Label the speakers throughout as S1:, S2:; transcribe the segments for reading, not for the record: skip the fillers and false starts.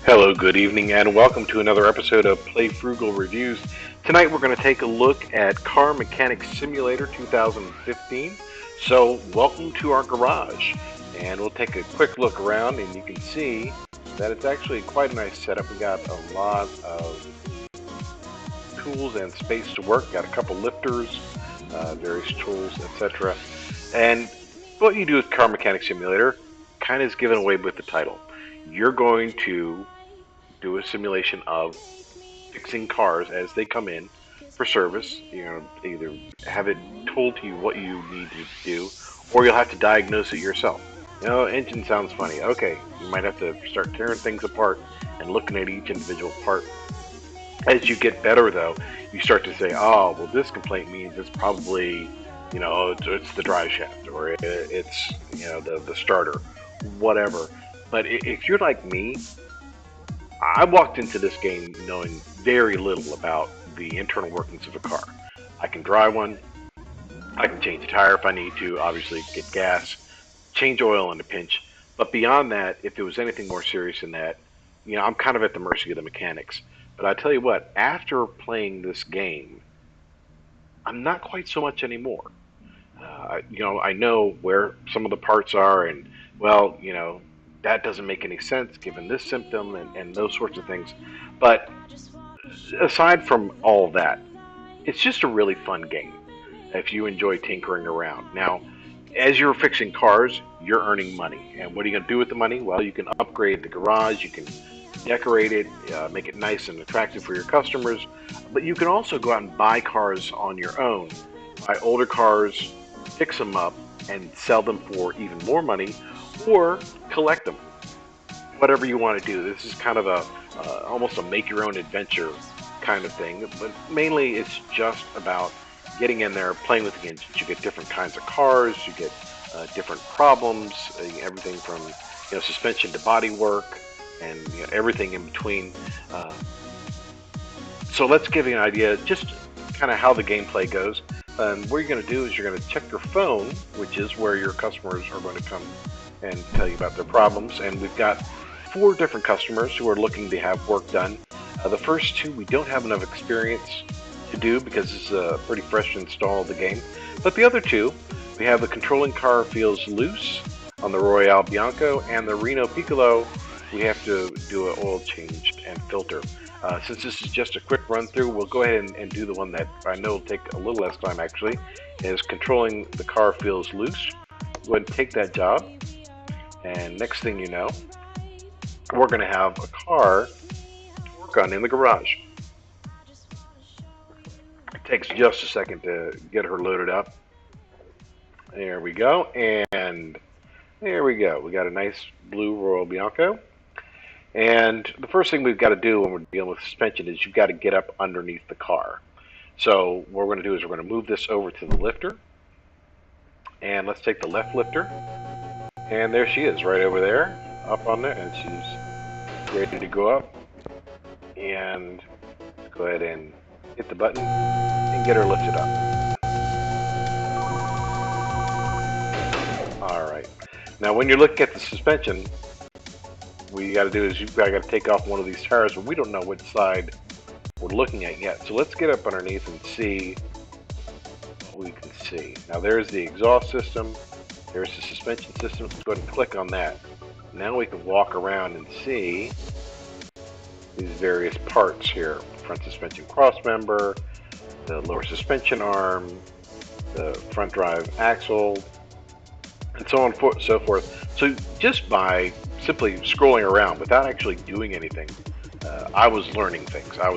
S1: Hello, good evening, and welcome to another episode of Play Frugal Reviews. Tonight we're going to take a look at Car Mechanic Simulator 2015. So, welcome to our garage, and we'll take a quick look around, and you can see that it's actually quite a nice setup. We got a lot of tools and space to work. Got a couple lifters, various tools, etc. And what you do with Car Mechanic Simulator kind of is given away with the title. You're going to do a simulation of fixing cars as they come in for service. You know, either have it told to you what you need to do, or you'll have to diagnose it yourself. You know, engine sounds funny. Okay, you might have to start tearing things apart and looking at each individual part. As you get better, though, you start to say, "Oh, well, this complaint means it's probably, it's the drive shaft, or it's, the starter, whatever." But if you're like me, I walked into this game knowing very little about the internal workings of a car. I can drive one, I can change a tire if I need to, obviously get gas, change oil in a pinch. But beyond that, if there was anything more serious than that, I'm kind of at the mercy of the mechanics. But I tell you what, after playing this game, I'm not quite so much anymore. I know where some of the parts are, and well, that doesn't make any sense given this symptom and those sorts of things. But aside from all that, it's just a really fun game if you enjoy tinkering around. Now, as you're fixing cars, you're earning money. And what are you going to do with the money? Well, you can upgrade the garage, you can decorate it, make it nice and attractive for your customers, but you can also go out and buy cars on your own, buy older cars, fix them up, and sell them for even more money, or collect them. Whatever you want to do. This is kind of a almost a make your own adventure kind of thing, but mainly it's just about getting in there, playing with the engines. You get different kinds of cars, you get different problems, everything from suspension to body work, and everything in between. Uh, so let's give you an idea, just kind of how the gameplay goes. And what you're going to do is you're going to check your phone, which is where your customers are going to come and tell you about their problems. And we've got four different customers who are looking to have work done. The first two we don't have enough experience to do because this is a pretty fresh install of the game. But the other two, we have the controlling car feels loose on the Royale Bianco, and the Reno Piccolo, we have to do an oil change and filter. Since this is just a quick run through, we'll go ahead and do the one that I know will take a little less time actually, is controlling the car feels loose. Go ahead and take that job, and next thing you know, we're going to have a car to work on in the garage. It takes just a second to get her loaded up. There we go, and there we go. We got a nice blue Royal Bianco. And the first thing we've got to do when we're dealing with suspension is you've got to get up underneath the car. So what we're going to do is we're going to move this over to the lifter. And let's take the left lifter. And there she is, right over there, up on there. And she's ready to go up. And go ahead and hit the button and get her lifted up. All right. Now when you look at the suspension, what you got to do is you've got to take off one of these tires, but we don't know which side we're looking at yet. So let's get up underneath and see what we can see. Now there's the exhaust system, there's the suspension system. Let's go ahead and click on that. Now we can walk around and see these various parts here. Front suspension crossmember, the lower suspension arm, the front drive axle, and so on and so forth. So just by simply scrolling around without actually doing anything, I was learning things. I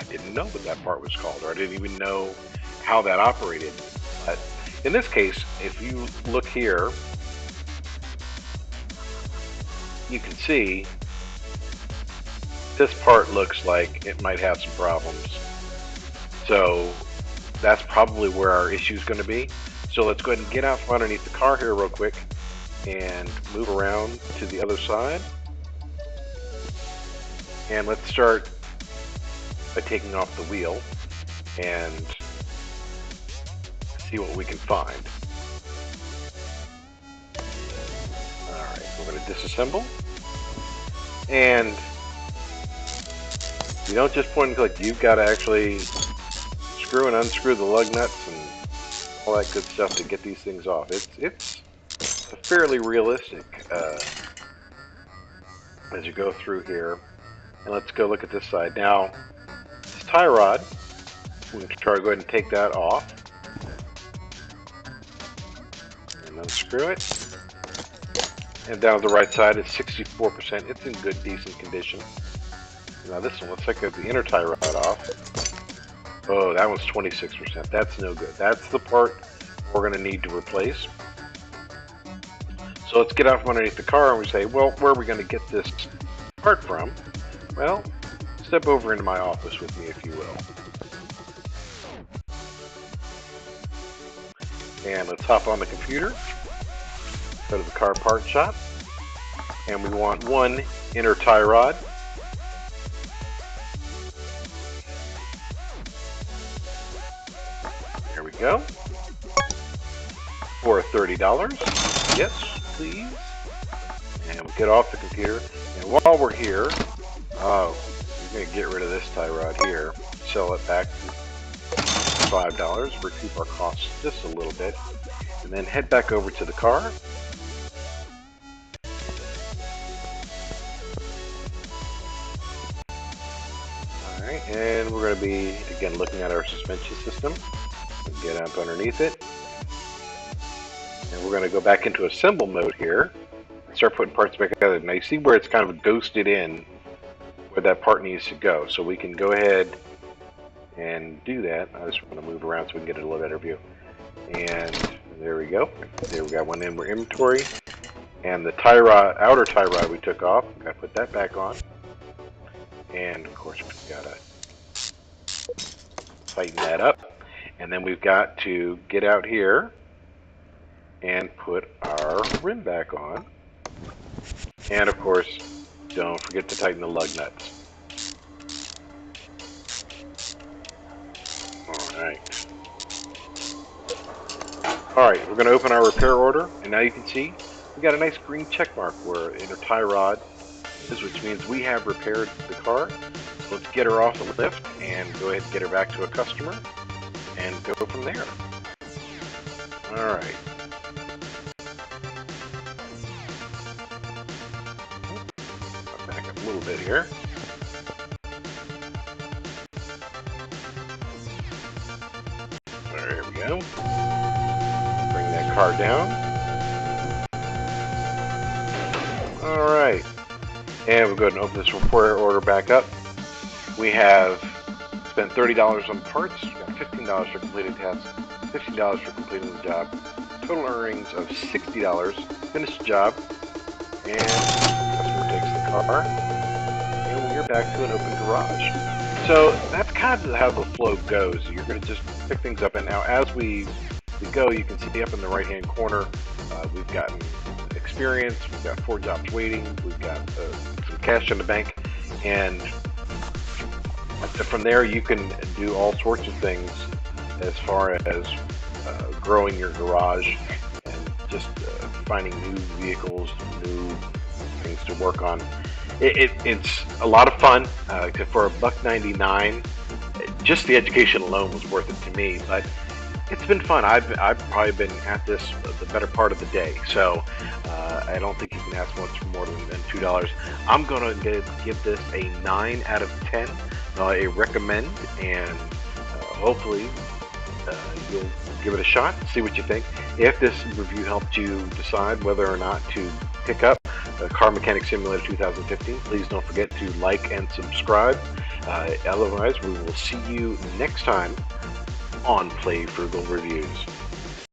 S1: didn't know what that part was called, or I didn't even know how that operated. But in this case, if you look here, you can see this part looks like it might have some problems. So that's probably where our issue is going to be. So let's go ahead and get out from underneath the car here real quick and move around to the other side. And let's start by taking off the wheel and see what we can find. Alright, we're going to disassemble. And you don't just point and click. You've got to actually screw and unscrew the lug nuts and all that good stuff to get these things off. It's fairly realistic as you go through here. And let's go look at this side. Now, this tie rod, we can try to go ahead and take that off. And unscrew it. And down the right side, it's 64%. It's in good, decent condition. Now this one, let's take the inner tie rod off. Oh, that one's 26%. That's no good. That's the part we're going to need to replace. So let's get out from underneath the car and we say, well, where are we going to get this part from? Well, step over into my office with me, if you will. And let's hop on the computer, go to the car part shop, and we want one inner tie rod. There we go. For $30. Yes, please. And we'll get off the computer. And while we're here, we're going to get rid of this tie rod here. Sell it back for $5. Recoup our costs just a little bit. And then head back over to the car. Alright, and we're going to be, again, looking at our suspension system. Get up underneath it. And we're going to go back into assemble mode here. Start putting parts back together. Now you see where it's kind of ghosted in where that part needs to go. So we can go ahead and do that. I just want to move around so we can get a little better view. And there we go. There we got one in our inventory. And the tie rod, outer tie rod we took off. Got to put that back on. And of course we've got to tighten that up. And then we've got to get out here and put our rim back on. And of course, don't forget to tighten the lug nuts. Alright. Alright, we're going to open our repair order, and now you can see we got a nice green check mark where inner tie rod is, which means we have repaired the car. So let's get her off the lift and go ahead and get her back to a customer and go from there. Alright. Back up a little bit here. There we go. Bring that car down. Alright. And we'll go ahead and open this repair order back up. We have spent $30 on parts, got $15 for completed tasks, $15 for completing the job. Total earnings of $60. Finished the job. And the customer takes the car. And we're back to an open garage. So that's kind of how the flow goes. You're going to just pick things up. And now as we go, you can see up in the right-hand corner, we've gotten experience. We've got 4 jobs waiting. We've got some cash in the bank. And from there, you can do all sorts of things as far as growing your garage and just finding new vehicles, new things to work on. It's a lot of fun. For $1.99, just the education alone was worth it to me. But it's been fun. I've probably been at this the better part of the day. So I don't think you can ask much for more than $2. I'm going to give this a 9 out of 10. A recommend, and hopefully you'll give it a shot, see what you think. If this review helped you decide whether or not to pick up Car Mechanic Simulator 2015, please don't forget to like and subscribe. Otherwise, we will see you next time on Play Frugal Reviews.